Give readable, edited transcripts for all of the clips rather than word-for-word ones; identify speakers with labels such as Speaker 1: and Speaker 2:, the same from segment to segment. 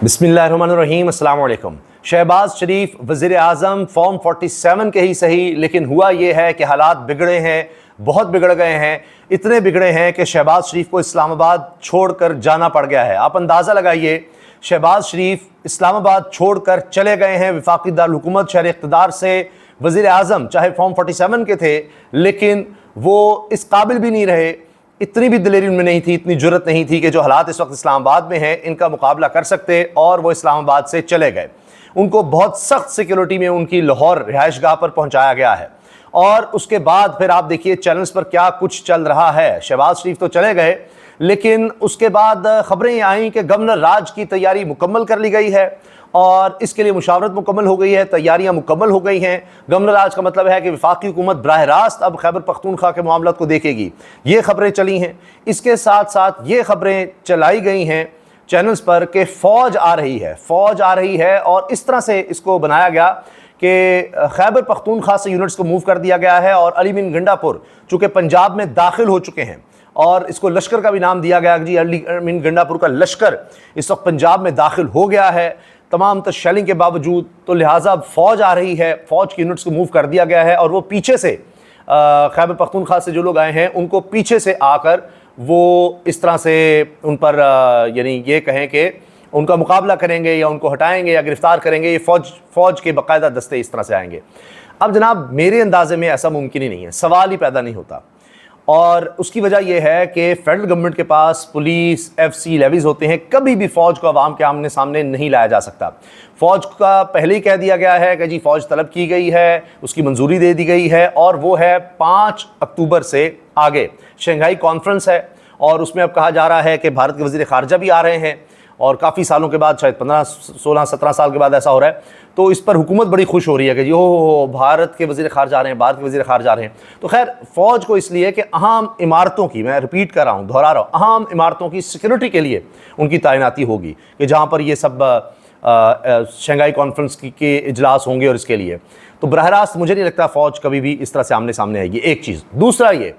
Speaker 1: बिस्मिल्लाहिर्रहमानिर्रहीम, अस्सलाम वालेकुम। शहबाज शरीफ वज़ीर आज़म फॉर्म 47 के ही सही, लेकिन हुआ ये है कि हालात बिगड़े हैं, बहुत बिगड़ गए हैं। इतने बिगड़े हैं कि शहबाज शरीफ को इस्लामाबाद छोड़कर जाना पड़ गया है। आप अंदाज़ा लगाइए, शहबाज शरीफ इस्लामाबाद छोड़कर चले गए हैं वफाकी दारुल हुकूमत शहर इक़्तिदार से। वज़ीर आज़म चाहे फॉर्म 47 के थे, लेकिन वो इस काबिल भी नहीं रहे, इतनी भी दिलेरी उनमें नहीं थी, इतनी जुर्रत नहीं थी कि जो हालात इस वक्त इस्लामाबाद में हैं इनका मुकाबला कर सकते, और वो इस्लामाबाद से चले गए। उनको बहुत सख्त सिक्योरिटी में उनकी लाहौर रिहाइशगाह पर पहुंचाया गया है। और उसके बाद फिर आप देखिए चैनल्स पर क्या कुछ चल रहा है। शहबाज शरीफ तो चले गए, लेकिन उसके बाद खबरें आई कि गवर्नर राज की तैयारी मुकम्मल कर ली गई है और इसके लिए मुशावरत मुकम्मल हो गई है, तैयारियां मुकम्मल हो गई हैं। गवर्नर राज का मतलब है कि वफाकी हुकूमत बराह रास्त अब खैबर पख्तूनख्वा के मामलों को देखेगी। ये खबरें चली हैं। इसके साथ साथ ये खबरें चलाई गई हैं चैनल्स पर कि फ़ौज आ रही है और इस तरह से इसको बनाया गया कि खैबर पख्तूनख्वा से यूनिट्स को मूव कर दिया गया है और अली बिन गंडापुर चूँकि पंजाब में दाखिल हो चुके हैं और इसको लश्कर का भी नाम दिया गया जी, अली बिन गंडापुर का लश्कर इस वक्त पंजाब में दाखिल हो गया है तमाम शेलिंग के बावजूद। तो लिहाजा फ़ौज आ रही है, फ़ौज की यूनिट्स को मूव कर दिया गया है और वो पीछे से खैबर पख्तूनख्वा से जो लोग आए हैं उनको पीछे से आकर वो इस तरह से उन पर यानी ये कहें कि उनका मुकाबला करेंगे या उनको हटाएंगे या गिरफ्तार करेंगे। ये फ़ौज के बाकायदा दस्ते इस तरह से आएंगे। अब जनाब मेरे अंदाजे में ऐसा मुमकिन ही नहीं है, सवाल ही पैदा नहीं होता। और उसकी वजह यह है कि फेडरल गवर्नमेंट के पास पुलिस FC लेवीज़ होते हैं, कभी भी फ़ौज को अवाम के आमने सामने नहीं लाया जा सकता। फ़ौज का पहले ही कह दिया गया है कि जी फ़ौज तलब की गई है, उसकी मंजूरी दे दी गई है और वो है 5 अक्टूबर से आगे शंघाई कॉन्फ्रेंस है और उसमें अब कहा जा रहा है कि भारत के वज़ीर ख़ारजा भी आ रहे हैं और काफ़ी सालों के बाद, शायद 15, 16, 17 साल के बाद ऐसा हो रहा है। तो इस पर हुकूमत बड़ी खुश हो रही है कि जी ओ भारत के वज़ीर ख़ारजा आ रहे हैं, भारत के वज़ीर ख़ारजा आ रहे हैं। तो खैर फ़ौज को इसलिए कि अहम इमारतों की, मैं रिपीट कर रहा हूँ, दोहरा रहा हूँ, अहम इमारतों की सिक्योरिटी के लिए उनकी तैनाती होगी कि जहाँ पर ये सब शंघाई कॉन्फ्रेंस के इजलास होंगे और इसके लिए। तो बराह रास्त मुझे नहीं लगता फ़ौज कभी भी इस तरह से आमने सामने आएगी। एक चीज़। दूसरा ये,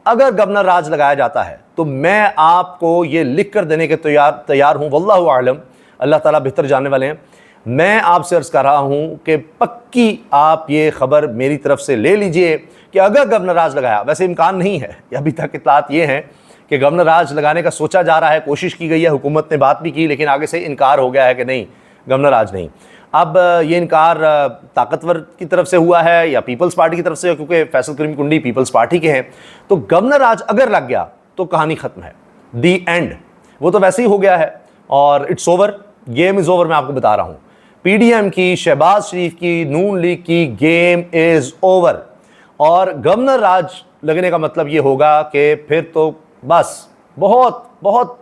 Speaker 1: अगर गवर्नर राज लगाया जाता है तो मैं आपको ये लिख कर देने के तैयार हूँ, वल्लाहु आलम, अल्लाह ताला बेहतर जानने वाले हैं। मैं आपसे अर्ज़ कर रहा हूँ कि पक्की आप ये ख़बर मेरी तरफ से ले लीजिए कि अगर गवर्नर राज लगाया, वैसे इम्कान नहीं है, अभी तक इत्तलात ये हैं कि गवर्नर राज लगाने का सोचा जा रहा है, कोशिश की गई है, हुकूमत ने बात भी की, लेकिन आगे से इनकार हो गया है कि नहीं गवर्नर राज नहीं। अब ये इनकार ताकतवर की तरफ से हुआ है या पीपल्स पार्टी की तरफ से, क्योंकि फैसल करीम कुंडी पीपल्स पार्टी के हैं। तो गवर्नर राज अगर लग गया तो कहानी ख़त्म है, दी एंड। वो तो वैसे ही हो गया है और it's over, game is over. मैं आपको बता रहा हूँ, PDM की, शहबाज शरीफ की, नून लीग की गेम इज़ ओवर। और गवर्नर राज लगने का मतलब ये होगा कि फिर तो बस बहुत बहुत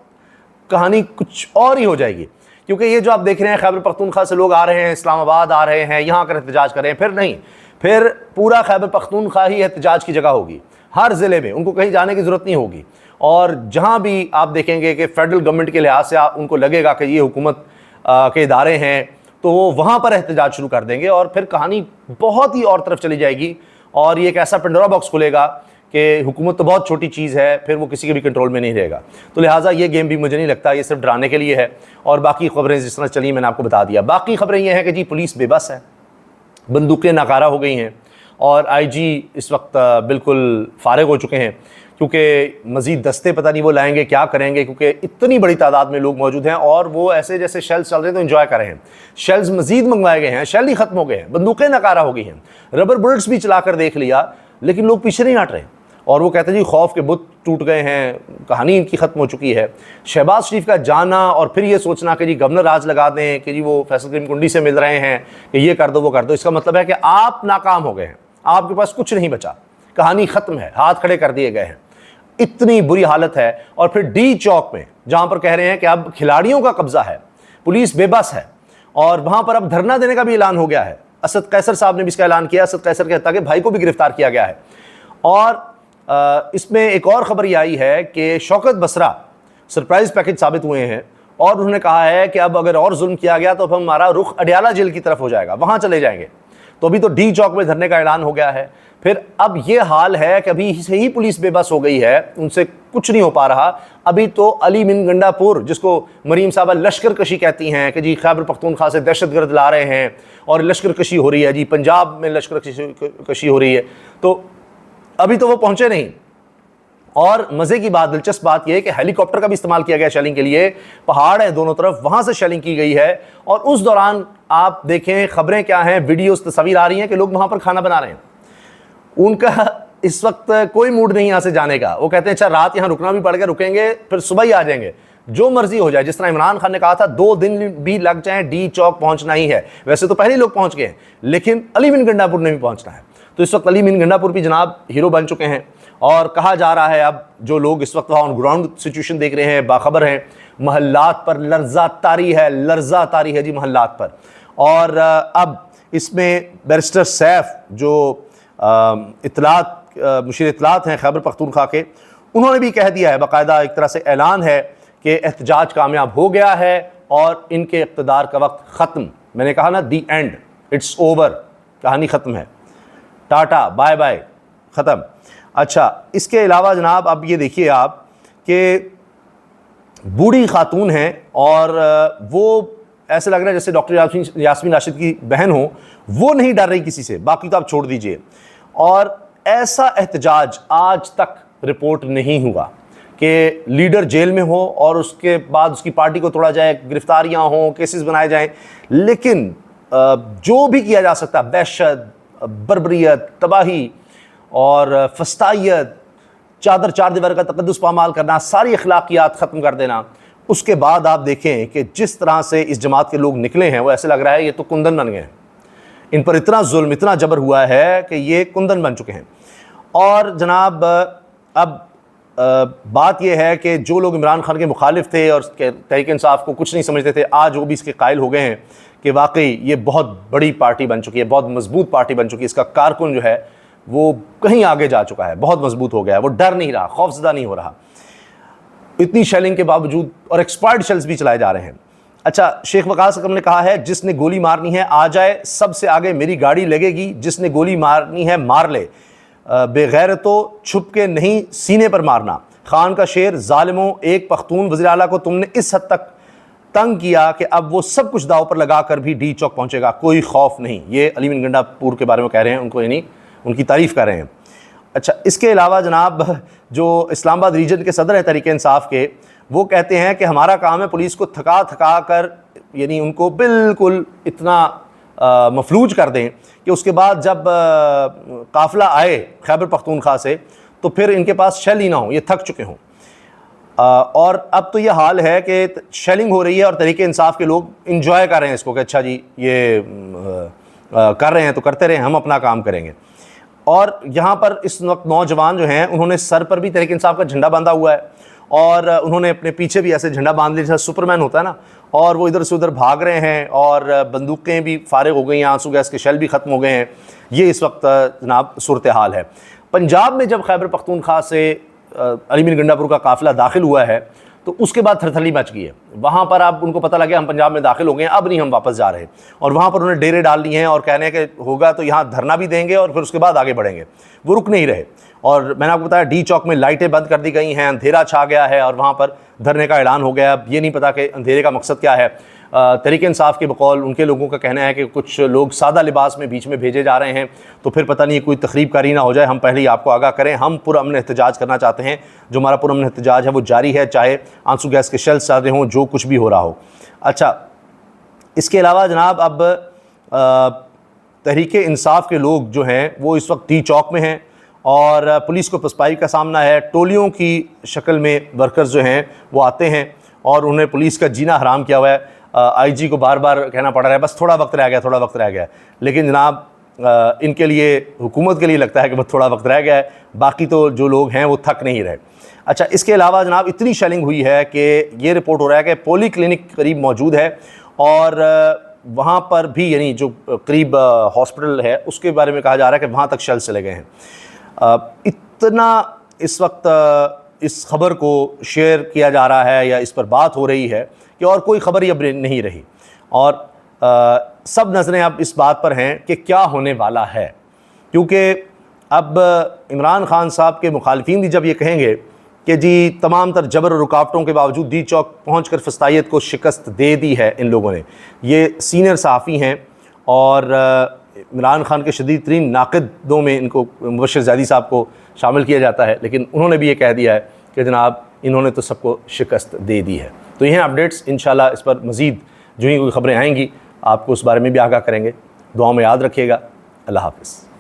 Speaker 1: कहानी कुछ और ही हो जाएगी। क्योंकि ये जो आप देख रहे हैं खैबर पख्तूनख्वा से लोग आ रहे हैं, इस्लामाबाद आ रहे हैं, यहाँ आकर एहतजाज कर रहे हैं, फिर नहीं, फिर पूरा खैबर पख्तूनख्वा ही एहतजाज की जगह होगी। हर ज़िले में उनको कहीं जाने की ज़रूरत नहीं होगी और जहाँ भी आप देखेंगे कि फेडरल गवर्नमेंट के लिहाज से उनको लगेगा कि ये हुकूमत के इदारे हैं, तो वो वहाँ पर एहतजाज शुरू कर देंगे और फिर कहानी बहुत ही और तरफ चली जाएगी और ये एक ऐसा पेंडोरा बॉक्स खुलेगा कि हुकूमत तो बहुत छोटी चीज़ है, फिर वो किसी के भी कंट्रोल में नहीं रहेगा। तो लिहाजा ये गेम भी मुझे नहीं लगता, ये सिर्फ डराने के लिए है। और बाकी खबरें जिस तरह चली मैंने आपको बता दिया। बाकी खबरें ये हैं कि जी पुलिस बेबस है, बंदूकें नाकारा हो गई हैं और IG इस वक्त बिल्कुल फारिग हो चुके हैं, क्योंकि मज़ीद दस्ते पता नहीं वो लाएंगे क्या करेंगे, क्योंकि इतनी बड़ी तादाद में लोग मौजूद हैं और वो ऐसे जैसे शेल्स चल रहे हैं तो इन्जॉय कर रहे हैं। शेल्स मज़ीद मंगवाए गए हैं, शेल ही ख़त्म हो गए हैं, बंदूकें नाकारा हो गई हैं, रबर बुलेट्स भी चला कर देख लिया, लेकिन लोग पीछे नहीं हट रहे और वो कहते हैं जी खौफ के बुत टूट गए हैं, कहानी इनकी ख़त्म हो चुकी है। शहबाज शरीफ का जाना और फिर ये सोचना कि जी गवर्नर राज लगा दें, कि जी वो फैसल करीम कुंडी से मिल रहे हैं कि ये कर दो वो कर दो, इसका मतलब है कि आप नाकाम हो गए हैं, आपके पास कुछ नहीं बचा, कहानी ख़त्म है, हाथ खड़े कर दिए गए हैं। इतनी बुरी हालत है। और फिर D चौक में जहाँ पर कह रहे हैं कि अब खिलाड़ियों का कब्जा है, पुलिस बेबस है और वहाँ पर अब धरना देने का भी ऐलान हो गया है। असद कैसर साहब ने भी इसका ऐलान किया, असद कैसर के हत्या के भाई को भी गिरफ्तार किया गया है। और इसमें एक और ख़बर ये आई है कि शौकत बसरा सरप्राइज़ पैकेज साबित हुए हैं और उन्होंने कहा है कि अब अगर और जुल्म किया गया तो अब हमारा रुख अडियाला जेल की तरफ हो जाएगा, वहाँ चले जाएंगे। तो अभी तो D चौक में धरने का ऐलान हो गया है। फिर अब ये हाल है कि अभी से ही पुलिस बेबस हो गई है, उनसे कुछ नहीं हो पा रहा। अभी तो अली मिन गंडापुर, जिसको मरीम साहबा लश्कर कशी कहती हैं कि जी खैबर पख्तूनख्वा से दहशतगर्द ला रहे हैं और लश्कर कशी हो रही है, जी पंजाब में लश्कर कशी हो रही है, तो अभी तो वो पहुंचे नहीं। और मजे की बात, दिलचस्प बात यह है कि हेलीकॉप्टर का भी इस्तेमाल किया गया शेलिंग के लिए। पहाड़ है दोनों तरफ, वहां से शेलिंग की गई है। और उस दौरान आप देखें खबरें क्या हैं, वीडियोस, तस्वीर आ रही हैं कि लोग वहां पर खाना बना रहे हैं। उनका इस वक्त कोई मूड नहीं यहां से जाने का। वो कहते हैं अच्छा रात यहां रुकना भी पड़ेगा, रुकेंगे फिर सुबह ही आ जाएंगे, जो मर्जी हो जाए। जिस तरह इमरान खान ने कहा था 2 दिन भी लग जाए, डी चौक पहुंचना ही है। वैसे तो पहले लोग पहुंच गए हैं, लेकिन अली मिन गंडापुर ने भी पहुंचना है। तो इस वक्त अली मिन गंडापुर भी जनाब हीरो बन चुके हैं। और कहा जा रहा है, अब जो लोग इस वक्त वहाँ ऑन ग्राउंड सिचुएशन देख रहे हैं, बाखबर हैं, महल्लात पर लर्जा तारी है जी महल्लात पर। और अब इसमें बैरिस्टर सैफ जो मुशीर इत्तलात हैं खैबर पख्तूनख्वा के, उन्होंने भी कह दिया है, बाकायदा एक तरह से ऐलान है कि एहतजाज कामयाब हो गया है और इनके इक़्तिदार का वक्त ख़त्म। मैंने कहा ना, दी एंड, इट्स ओवर, कहानी ख़त्म है, टाटा बाय बाय, ख़त्म। अच्छा, इसके अलावा जनाब अब ये देखिए आप कि बूढ़ी खातून हैं और वो ऐसे लग रहा है जैसे डॉक्टर यास्मीन राशिद की बहन हो, वो नहीं डर रही किसी से, बाकी तो आप छोड़ दीजिए। और ऐसा एहतजाज आज तक रिपोर्ट नहीं हुआ कि लीडर जेल में हो और उसके बाद उसकी पार्टी को तोड़ा जाए, गिरफ्तारियां हों, केसेस बनाए जाएं। लेकिन जो भी किया जा सकता, दहशत, बर्बरियत, तबाही और फस्तायत, चार दीवार का तकद्दुस पामाल करना, सारी अखलाकियात ख़त्म कर देना, उसके बाद आप देखें कि जिस तरह से इस जमात के लोग निकले हैं, वो ऐसे लग रहा है ये तो कुंदन बन गए हैं। इन पर इतना जुल्म, इतना जबर हुआ है कि ये कुंदन बन चुके हैं। और जनाब अब बात यह है कि जो लोग इमरान खान के मुखालिफ थे और तहरीक इंसाफ को कुछ नहीं समझते थे, आज वो भी इसके कायल हो गए हैं कि वाकई ये बहुत बड़ी पार्टी बन चुकी है, बहुत मजबूत पार्टी बन चुकी है। इसका कारकुन जो है वो कहीं आगे जा चुका है, बहुत मजबूत हो गया है, वो डर नहीं रहा, खौफजदा नहीं हो रहा इतनी शेलिंग के बावजूद। और एक्सपर्ट शेल्स भी चलाए जा रहे हैं। अच्छा, शेख वकास अकरम ने कहा है जिसने गोली मारनी है आ जाए, सबसे आगे मेरी गाड़ी लगेगी, जिसने गोली मारनी है मार ले, बेगैर तो छुप के नहीं सीने पर मारना। खान का शेर, जालिमों, एक पख्तून वज़ीर आला को तुमने इस हद तक तंग किया कि अब वो सब कुछ दाव पर लगा कर भी डी चौक पहुंचेगा, कोई खौफ नहीं। ये अली मिन गंडापुर के बारे में कह रहे हैं, उनको यानी उनकी तारीफ़ कर रहे हैं। अच्छा, इसके अलावा जनाब जो इस्लामाबाद रीजन के सदर हैं तहरीक इंसाफ के, वो कहते हैं कि हमारा काम है पुलिस को थका कर, यानी उनको बिल्कुल इतना मफलूज कर दें कि उसके बाद जब काफ़िला आए खैबर पख्तूनख्वा से तो फिर इनके पास शेल ही ना हो, ये थक चुके हों। और अब तो ये हाल है कि शेलिंग हो रही है और तहरीक इंसाफ के लोग इंजॉय कर रहे हैं इसको कि अच्छा जी ये कर रहे हैं तो करते रहें, हम अपना काम करेंगे। और यहाँ पर इस वक्त नौजवान जो हैं उन्होंने सर पर भी तहरीक इंसाफ का झंडा बांधा हुआ है और उन्होंने अपने पीछे भी ऐसे झंडा बांध लिया जैसा सुपरमैन होता है ना, और वो इधर से उधर भाग रहे हैं और बंदूकें भी फारिग हो गई हैं, आंसू गैस के शेल भी ख़त्म हो गए हैं। ये इस वक्त जनाब सूरत हाल है। पंजाब में जब खैबर पख्तूनख्वा से अली मिन गंडापुर का काफ़िला दाखिल हुआ है तो उसके बाद थरथली मच गई है। वहाँ पर अब उनको पता लगे हम पंजाब में दाखिल हो गए हैं, अब नहीं हम वापस जा रहे, और वहाँ पर उन्होंने डेरे डाल लिए हैं और कहने कि होगा तो यहाँ धरना भी देंगे और फिर उसके बाद आगे बढ़ेंगे। वो रुक नहीं रहे। और मैंने आपको बताया डी चौक में लाइटें बंद कर दी गई हैं, अंधेरा छा गया है और वहाँ पर धरने का ऐलान हो गया। अब ये नहीं पता कि अंधेरे का मकसद क्या है। तहरीक इंसाफ के बकौल उनके लोगों का कहना है कि कुछ लोग सादा लिबास में बीच में भेजे जा रहे हैं, तो फिर पता नहीं कोई तकरीब कारी ना हो जाए। हम पहले ही आपको आगाह करें, हम पुरअमन एहतजाज करना चाहते हैं। जो हमारा पुरअमन एहतजाज है वो जारी है, चाहे आंसू गैस के शेल्स चल रहे हों, जो कुछ भी हो रहा हो। अच्छा, इसके अलावा जनाब अब तहरीक इंसाफ के लोग जो हैं वो इस वक्त डी चौक में हैं और पुलिस को पसपाई का सामना है। टोलियों की शक्ल में वर्कर्स जो हैं वो आते हैं और उन्हें पुलिस का जीना हराम किया हुआ है। आईजी को बार बार कहना पड़ रहा है बस थोड़ा वक्त रह गया, थोड़ा वक्त रह गया। लेकिन जनाब इनके लिए, हुकूमत के लिए लगता है कि बस थोड़ा वक्त रह गया है, बाकी तो जो लोग हैं वो थक नहीं रहे। अच्छा, इसके अलावा जनाब इतनी शेलिंग हुई है कि ये रिपोर्ट हो रहा है कि पोली क्लिनिक करीब मौजूद है और वहाँ पर भी, यानी जो करीब हॉस्पिटल है उसके बारे में कहा जा रहा है कि वहाँ तक शेल चले गए हैं। इतना इस वक्त इस खबर को शेयर किया जा रहा है या इस पर बात हो रही है कि और कोई खबर ही अब नहीं रही और सब नज़रें अब इस बात पर हैं कि क्या होने वाला है। क्योंकि अब इमरान खान साहब के मुखालिफिन भी जब ये कहेंगे कि जी तमाम तर जबर और रुकावटों के बावजूद दी चौक पहुँच कर फस्तायत को शिकस्त दे दी है इन लोगों ने। ये सीनियर सहाफ़ी हैं और इमरान खान के शदीद तरीन नाक़िदों में इनको मुबश्शिर ज़ैदी साहब को शामिल किया जाता है, लेकिन उन्होंने भी ये कह दिया है कि जनाब इन्होंने तो सबको शिकस्त दे दी है। तो ये हैं अपडेट्स, इंशाल्लाह इस पर मज़ीद जो ही कोई ख़बरें आएंगी आपको उस बारे में भी आगाह करेंगे। दुआओं में याद रखिएगा। अल्लाह हाफ़िज़।